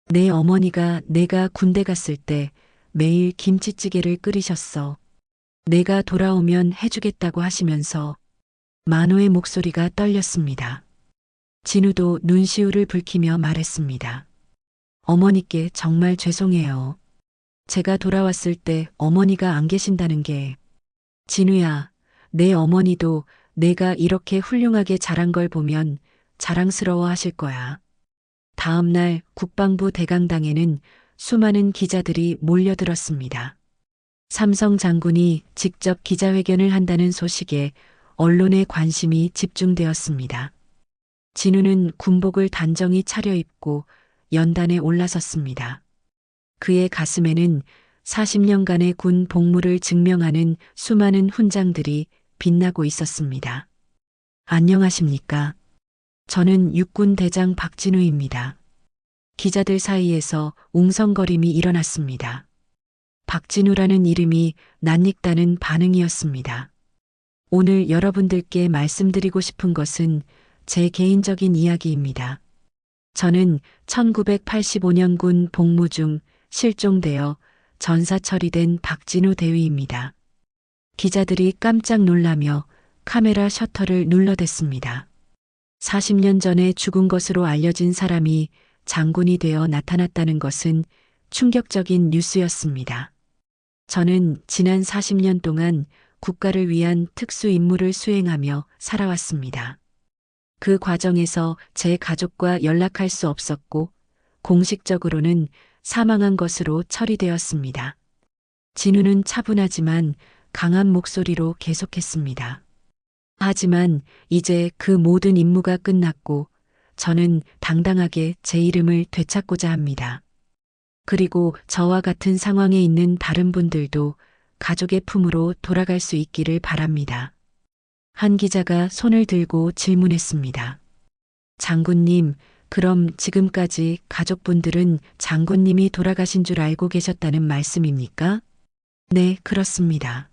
내 어머니가 내가 군대 갔을 때 매일 김치찌개를 끓이셨어. 내가 돌아오면 해주겠다고 하시면서 만호의 목소리가 떨렸습니다. 진우도 눈시울을 붉히며 말했습니다. 어머니께 정말 죄송해요. 제가 돌아왔을 때 어머니가 안 계신다는 게. 진우야, 내 어머니도 내가 이렇게 훌륭하게 자란 걸 보면 자랑스러워 하실 거야. 다음 날 국방부 대강당에는 수많은 기자들이 몰려들었습니다. 삼성 장군이 직접 기자회견을 한다는 소식에 언론의 관심이 집중되었습니다. 진우는 군복을 단정히 차려입고 연단에 올라섰습니다. 그의 가슴에는 40년간의 군 복무를 증명하는 수많은 훈장들이 빛나고 있었습니다. 안녕하십니까? 저는 육군 대장 박진우입니다. 기자들 사이에서 웅성거림이 일어났습니다. 박진우라는 이름이 낯익다는 반응이었습니다. 오늘 여러분들께 말씀드리고 싶은 것은 제 개인적인 이야기입니다. 저는 1985년 군 복무 중 실종되어 전사 처리된 박진우 대위입니다. 기자들이 깜짝 놀라며 카메라 셔터를 눌러댔습니다. 40년 전에 죽은 것으로 알려진 사람이 장군이 되어 나타났다는 것은 충격적인 뉴스였습니다. 저는 지난 40년 동안 국가를 위한 특수 임무를 수행하며 살아왔습니다. 그 과정에서 제 가족과 연락할 수 없었고 공식적으로는 사망한 것으로 처리되었습니다. 진우는 차분하지만 강한 목소리로 계속했습니다. 하지만 이제 그 모든 임무가 끝났고 저는 당당하게 제 이름을 되찾고자 합니다. 그리고 저와 같은 상황에 있는 다른 분들도 가족의 품으로 돌아갈 수 있기를 바랍니다. 한 기자가 손을 들고 질문했습니다. 장군님, 그럼 지금까지 가족분들은 장군님이 돌아가신 줄 알고 계셨다는 말씀입니까? 네, 그렇습니다.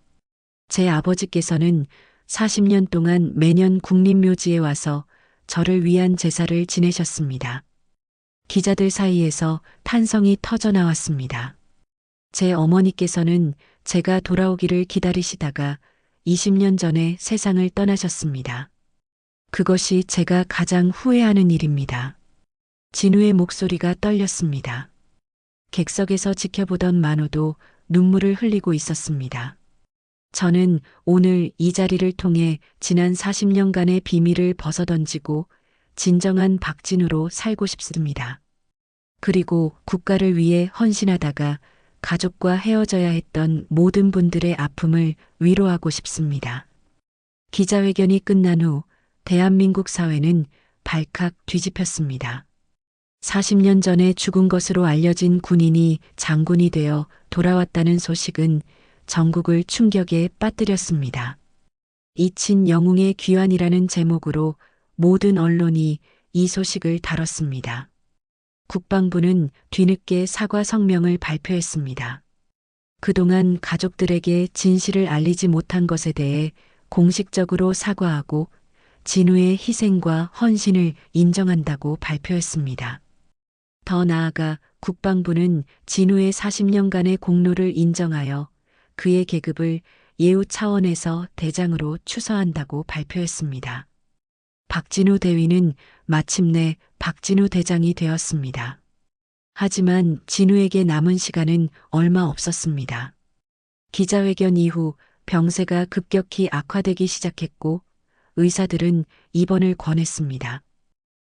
제 아버지께서는 40년 동안 매년 국립묘지에 와서 저를 위한 제사를 지내셨습니다. 기자들 사이에서 탄성이 터져 나왔습니다. 제 어머니께서는 제가 돌아오기를 기다리시다가 20년 전에 세상을 떠나셨습니다. 그것이 제가 가장 후회하는 일입니다. 진우의 목소리가 떨렸습니다. 객석에서 지켜보던 만호도 눈물을 흘리고 있었습니다. 저는 오늘 이 자리를 통해 지난 40년간의 비밀을 벗어던지고 진정한 박진우로 살고 싶습니다. 그리고 국가를 위해 헌신하다가 가족과 헤어져야 했던 모든 분들의 아픔을 위로하고 싶습니다. 기자회견이 끝난 후 대한민국 사회는 발칵 뒤집혔습니다. 40년 전에 죽은 것으로 알려진 군인이 장군이 되어 돌아왔다는 소식은 전국을 충격에 빠뜨렸습니다. 이친 영웅의 귀환이라는 제목으로 모든 언론이 이 소식을 다뤘습니다. 국방부는 뒤늦게 사과 성명을 발표했습니다. 그동안 가족들에게 진실을 알리지 못한 것에 대해 공식적으로 사과하고 진우의 희생과 헌신을 인정한다고 발표했습니다. 더 나아가 국방부는 진우의 40년간의 공로를 인정하여 그의 계급을 예우 차원에서 대장으로 추서한다고 발표했습니다. 박진우 대위는 마침내 박진우 대장이 되었습니다. 하지만 진우에게 남은 시간은 얼마 없었습니다. 기자회견 이후 병세가 급격히 악화되기 시작했고 의사들은 입원을 권했습니다.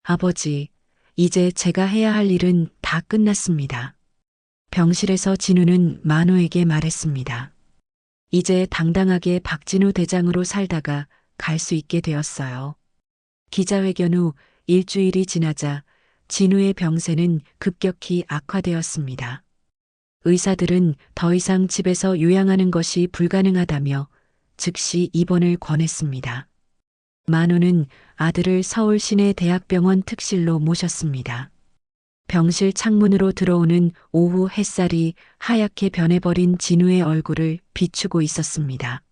아버지, 이제 제가 해야 할 일은 다 끝났습니다. 병실에서 진우는 만호에게 말했습니다. 이제 당당하게 박진우 대장으로 살다가 갈 수 있게 되었어요. 기자회견 후 일주일이 지나자 진우의 병세는 급격히 악화되었습니다. 의사들은 더 이상 집에서 요양하는 것이 불가능하다며 즉시 입원을 권했습니다. 만호는 아들을 서울 시내대학병원 특실로 모셨습니다. 병실 창문으로 들어오는 오후 햇살이 하얗게 변해버린 진우의 얼굴을 비추고 있었습니다.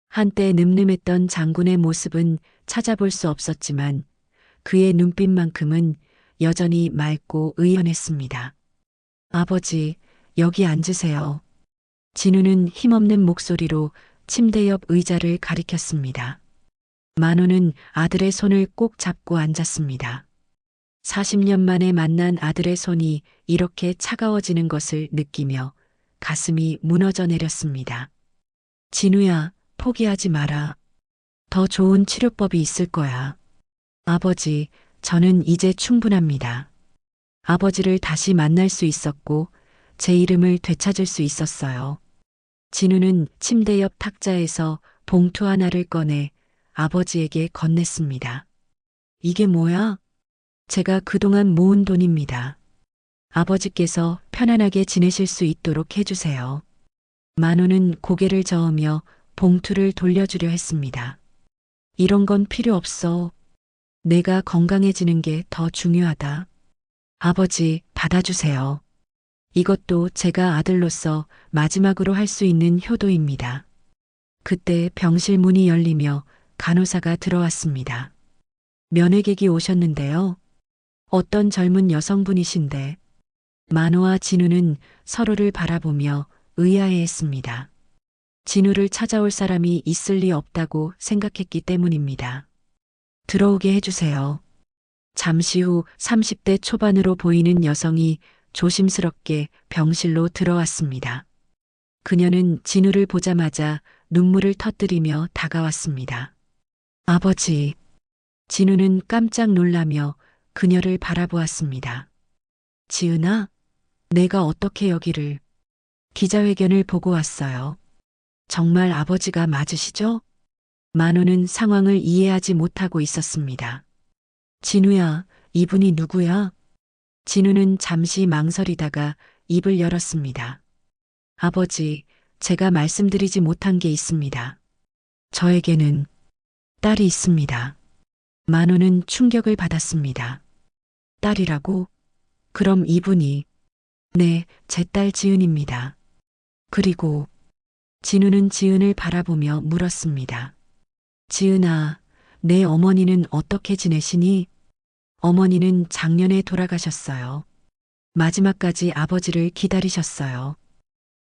한때 늠름했던 장군의 모습은 찾아볼 수 없었지만 그의 눈빛만큼은 여전히 맑고 의연했습니다. 아버지, 여기 앉으세요. 진우는 힘없는 목소리로 침대 옆 의자를 가리켰습니다. 만호는 아들의 손을 꼭 잡고 앉았습니다. 40년 만에 만난 아들의 손이 이렇게 차가워지는 것을 느끼며 가슴이 무너져 내렸습니다. 진우야, 포기하지 마라. 더 좋은 치료법이 있을 거야. 아버지, 저는 이제 충분합니다. 아버지를 다시 만날 수 있었고 제 이름을 되찾을 수 있었어요. 진우는 침대 옆 탁자에서 봉투 하나를 꺼내 아버지에게 건넸습니다. 이게 뭐야? 제가 그동안 모은 돈입니다. 아버지께서 편안하게 지내실 수 있도록 해주세요. 만호는 고개를 저으며 봉투를 돌려주려 했습니다. 이런 건 필요 없어. 내가 건강해지는 게 더 중요하다. 아버지, 받아주세요. 이것도 제가 아들로서 마지막으로 할 수 있는 효도입니다. 그때 병실 문이 열리며 간호사가 들어왔습니다. 면회객이 오셨는데요. 어떤 젊은 여성분이신데 만호와 진우는 서로를 바라보며 의아해했습니다. 진우를 찾아올 사람이 있을 리 없다고 생각했기 때문입니다. 들어오게 해주세요. 잠시 후 30대 초반으로 보이는 여성이 조심스럽게 병실로 들어왔습니다. 그녀는 진우를 보자마자 눈물을 터뜨리며 다가왔습니다. 아버지. 진우는 깜짝 놀라며 그녀를 바라보았습니다. 지은아, 내가 어떻게 여기를... 기자회견을 보고 왔어요. 정말 아버지가 맞으시죠? 만호는 상황을 이해하지 못하고 있었습니다. 진우야, 이분이 누구야? 진우는 잠시 망설이다가 입을 열었습니다. 아버지, 제가 말씀드리지 못한 게 있습니다. 저에게는 딸이 있습니다. 만호는 충격을 받았습니다. 딸이라고? 그럼 이분이... 네, 제 딸 지은입니다. 그리고 진우는 지은을 바라보며 물었습니다. 지은아, 내 어머니는 어떻게 지내시니? 어머니는 작년에 돌아가셨어요. 마지막까지 아버지를 기다리셨어요.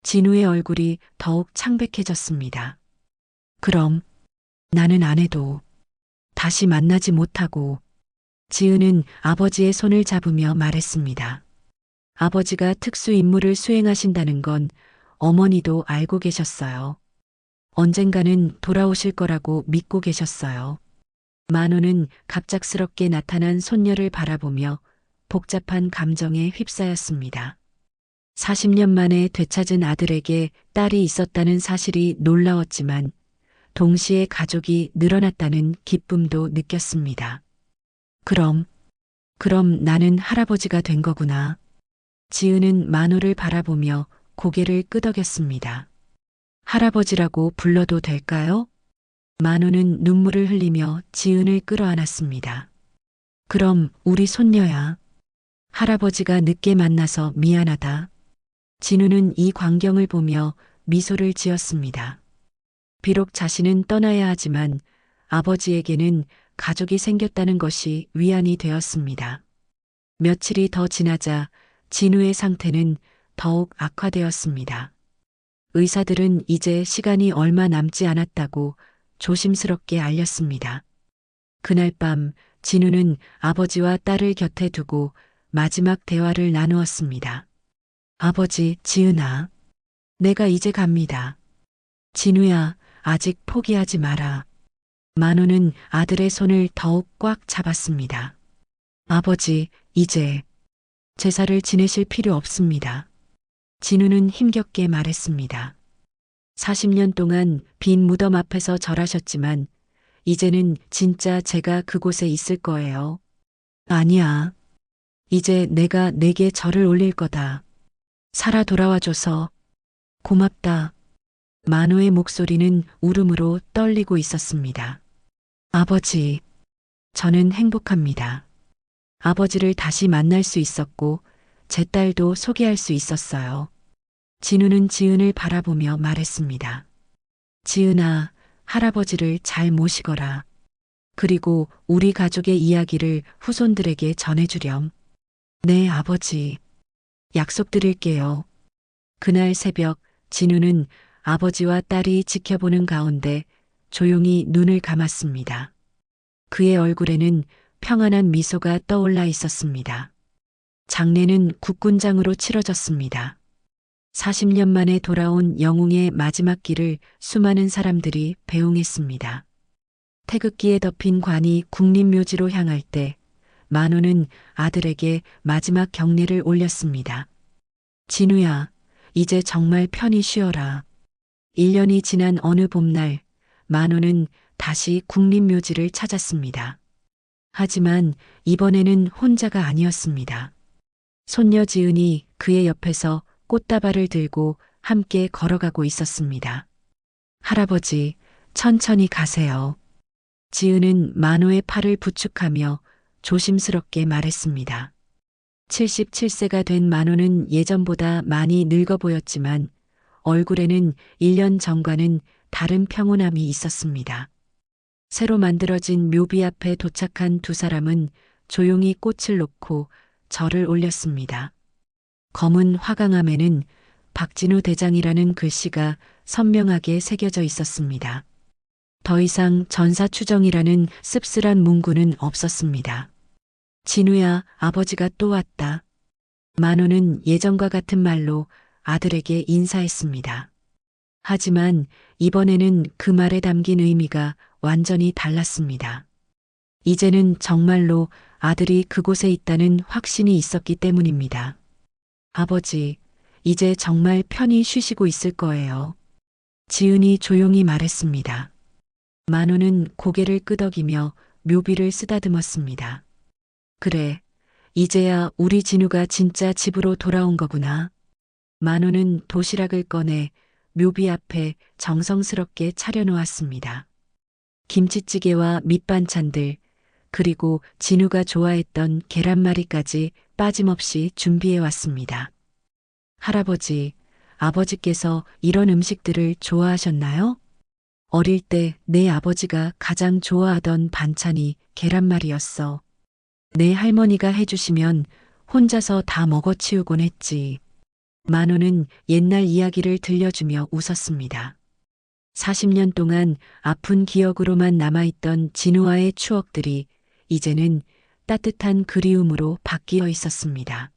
진우의 얼굴이 더욱 창백해졌습니다. 그럼 나는 아내도 다시 만나지 못하고 지은은 아버지의 손을 잡으며 말했습니다. 아버지가 특수 임무를 수행하신다는 건 어머니도 알고 계셨어요. 언젠가는 돌아오실 거라고 믿고 계셨어요. 만호는 갑작스럽게 나타난 손녀를 바라보며 복잡한 감정에 휩싸였습니다. 40년 만에 되찾은 아들에게 딸이 있었다는 사실이 놀라웠지만 동시에 가족이 늘어났다는 기쁨도 느꼈습니다. 그럼 나는 할아버지가 된 거구나. 지은은 만호를 바라보며 고개를 끄덕였습니다. 할아버지라고 불러도 될까요? 만호는 눈물을 흘리며 지은을 끌어안았습니다. 그럼 우리 손녀야. 할아버지가 늦게 만나서 미안하다. 진우는 이 광경을 보며 미소를 지었습니다. 비록 자신은 떠나야 하지만 아버지에게는 가족이 생겼다는 것이 위안이 되었습니다. 며칠이 더 지나자 진우의 상태는 더욱 악화되었습니다. 의사들은 이제 시간이 얼마 남지 않았다고 조심스럽게 알렸습니다. 그날 밤 진우는 아버지와 딸을 곁에 두고 마지막 대화를 나누었습니다. 아버지, 지은아, 내가 이제 갑니다. 진우야, 아직 포기하지 마라. 만호는 아들의 손을 더욱 꽉 잡았습니다. 아버지, 이제 제사를 지내실 필요 없습니다. 진우는 힘겹게 말했습니다. 40년 동안 빈 무덤 앞에서 절하셨지만 이제는 진짜 제가 그곳에 있을 거예요. 아니야. 이제 내가 내게 절을 올릴 거다. 살아 돌아와줘서 고맙다. 만호의 목소리는 울음으로 떨리고 있었습니다. 아버지, 저는 행복합니다. 아버지를 다시 만날 수 있었고 제 딸도 소개할 수 있었어요. 진우는 지은을 바라보며 말했습니다. 지은아, 할아버지를 잘 모시거라. 그리고 우리 가족의 이야기를 후손들에게 전해주렴. 네, 아버지. 약속드릴게요. 그날 새벽 진우는 아버지와 딸이 지켜보는 가운데 조용히 눈을 감았습니다. 그의 얼굴에는 평안한 미소가 떠올라 있었습니다. 장례는 국군장으로 치러졌습니다. 40년 만에 돌아온 영웅의 마지막 길을 수많은 사람들이 배웅했습니다. 태극기에 덮인 관이 국립묘지로 향할 때 만호는 아들에게 마지막 경례를 올렸습니다. 진우야, 이제 정말 편히 쉬어라. 1년이 지난 어느 봄날 만호는 다시 국립묘지를 찾았습니다. 하지만 이번에는 혼자가 아니었습니다. 손녀 지은이 그의 옆에서 꽃다발을 들고 함께 걸어가고 있었습니다. 할아버지, 천천히 가세요. 지은은 만호의 팔을 부축하며 조심스럽게 말했습니다. 77세가 된 만호는 예전보다 많이 늙어 보였지만 얼굴에는 1년 전과는 다른 평온함이 있었습니다. 새로 만들어진 묘비 앞에 도착한 두 사람은 조용히 꽃을 놓고 절을 올렸습니다. 검은 화강암에는 박진우 대장이라는 글씨가 선명하게 새겨져 있었습니다. 더 이상 전사추정이라는 씁쓸한 문구는 없었습니다. 진우야, 아버지가 또 왔다. 만호는 예전과 같은 말로 아들에게 인사했습니다. 하지만 이번에는 그 말에 담긴 의미가 완전히 달랐습니다. 이제는 정말로 아들이 그곳에 있다는 확신이 있었기 때문입니다. 아버지, 이제 정말 편히 쉬시고 있을 거예요. 지은이 조용히 말했습니다. 만호는 고개를 끄덕이며 묘비를 쓰다듬었습니다. 그래, 이제야 우리 진우가 진짜 집으로 돌아온 거구나. 만호는 도시락을 꺼내 묘비 앞에 정성스럽게 차려놓았습니다. 김치찌개와 밑반찬들, 그리고 진우가 좋아했던 계란말이까지 빠짐없이 준비해 왔습니다. 할아버지, 아버지께서 이런 음식들을 좋아하셨나요? 어릴 때 내 아버지가 가장 좋아하던 반찬이 계란말이였어. 내 할머니가 해주시면 혼자서 다 먹어치우곤 했지. 만호는 옛날 이야기를 들려주며 웃었습니다. 40년 동안 아픈 기억으로만 남아있던 진우와의 추억들이 이제는 따뜻한 그리움으로 바뀌어 있었습니다.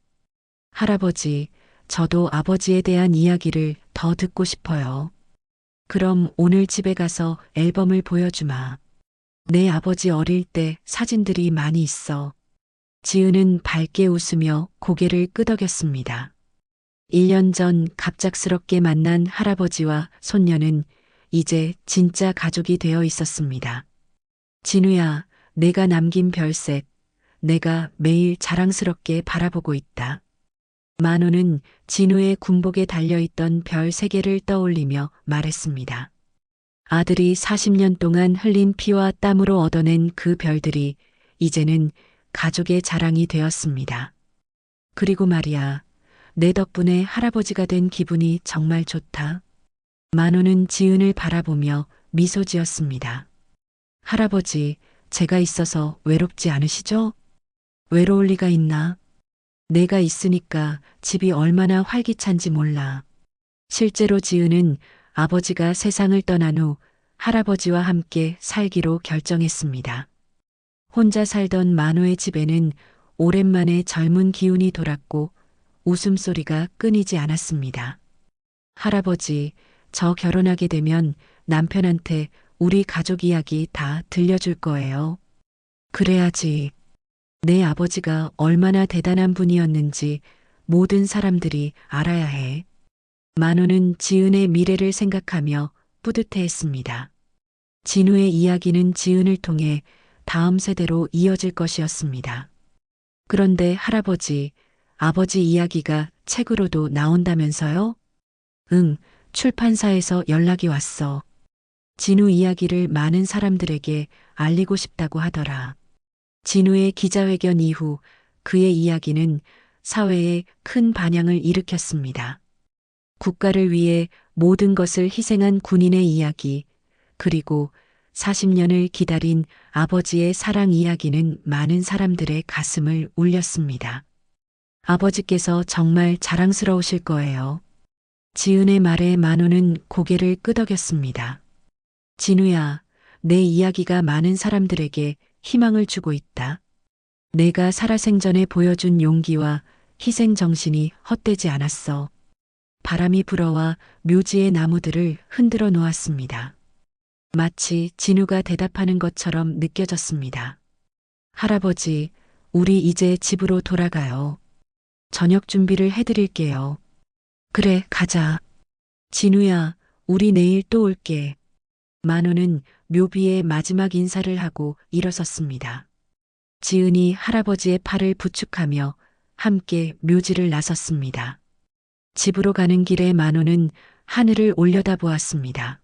할아버지, 저도 아버지에 대한 이야기를 더 듣고 싶어요. 그럼 오늘 집에 가서 앨범을 보여주마. 내 아버지 어릴 때 사진들이 많이 있어. 지은은 밝게 웃으며 고개를 끄덕였습니다. 1년 전 갑작스럽게 만난 할아버지와 손녀는 이제 진짜 가족이 되어 있었습니다. 진우야, 내가 남긴 별색, 내가 매일 자랑스럽게 바라보고 있다. 만호는 진우의 군복에 달려있던 별 3개를 떠올리며 말했습니다. 아들이 40년 동안 흘린 피와 땀으로 얻어낸 그 별들이 이제는 가족의 자랑이 되었습니다. 그리고 말이야, 내 덕분에 할아버지가 된 기분이 정말 좋다. 만호는 지은을 바라보며 미소 지었습니다. 할아버지, 제가 있어서 외롭지 않으시죠? 외로울 리가 있나? 내가 있으니까 집이 얼마나 활기찬지 몰라. 실제로 지은은 아버지가 세상을 떠난 후 할아버지와 함께 살기로 결정했습니다. 혼자 살던 만호의 집에는 오랜만에 젊은 기운이 돌았고 웃음소리가 끊이지 않았습니다. 할아버지, 저 결혼하게 되면 남편한테 우리 가족 이야기 다 들려줄 거예요. 그래야지. 내 아버지가 얼마나 대단한 분이었는지 모든 사람들이 알아야 해. 만호는 지은의 미래를 생각하며 뿌듯해했습니다. 진우의 이야기는 지은을 통해 다음 세대로 이어질 것이었습니다. 그런데 할아버지, 아버지 이야기가 책으로도 나온다면서요? 응, 출판사에서 연락이 왔어. 진우 이야기를 많은 사람들에게 알리고 싶다고 하더라. 진우의 기자회견 이후 그의 이야기는 사회에 큰 반향을 일으켰습니다. 국가를 위해 모든 것을 희생한 군인의 이야기, 그리고 40년을 기다린 아버지의 사랑 이야기는 많은 사람들의 가슴을 울렸습니다. 아버지께서 정말 자랑스러우실 거예요. 지은의 말에 만호는 고개를 끄덕였습니다. 진우야, 내 이야기가 많은 사람들에게 희망을 주고 있다. 내가 살아생전에 보여준 용기와 희생 정신이 헛되지 않았어. 바람이 불어와 묘지의 나무들을 흔들어 놓았습니다. 마치 진우가 대답하는 것처럼 느껴졌습니다. 할아버지, 우리 이제 집으로 돌아가요. 저녁 준비를 해드릴게요. 그래, 가자. 진우야, 우리 내일 또 올게. 만호는 묘비의 마지막 인사를 하고 일어섰습니다. 지은이 할아버지의 팔을 부축하며 함께 묘지를 나섰습니다. 집으로 가는 길에 만호는 하늘을 올려다보았습니다.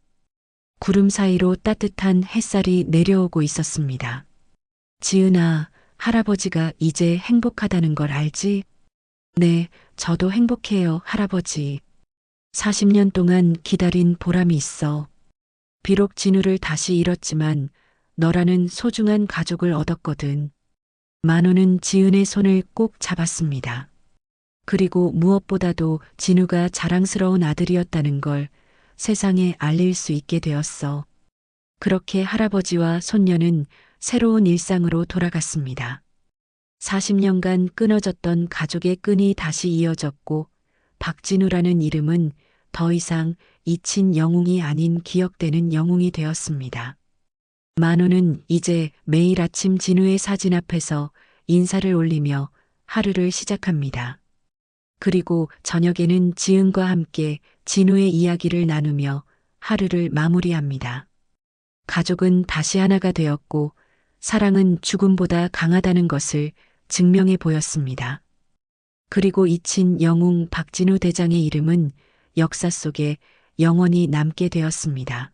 구름 사이로 따뜻한 햇살이 내려오고 있었습니다. 지은아, 할아버지가 이제 행복하다는 걸 알지? 네, 저도 행복해요, 할아버지. 40년 동안 기다린 보람이 있어. 비록 진우를 다시 잃었지만 너라는 소중한 가족을 얻었거든. 만호는 지은의 손을 꼭 잡았습니다. 그리고 무엇보다도 진우가 자랑스러운 아들이었다는 걸 세상에 알릴 수 있게 되었어. 그렇게 할아버지와 손녀는 새로운 일상으로 돌아갔습니다. 40년간 끊어졌던 가족의 끈이 다시 이어졌고 박진우라는 이름은 더 이상 잊힌 영웅이 아닌 기억되는 영웅이 되었습니다. 만호는 이제 매일 아침 진우의 사진 앞에서 인사를 올리며 하루를 시작합니다. 그리고 저녁에는 지은과 함께 진우의 이야기를 나누며 하루를 마무리합니다. 가족은 다시 하나가 되었고 사랑은 죽음보다 강하다는 것을 증명해 보였습니다. 그리고 잊힌 영웅 박진우 대장의 이름은 역사 속에 영원히 남게 되었습니다.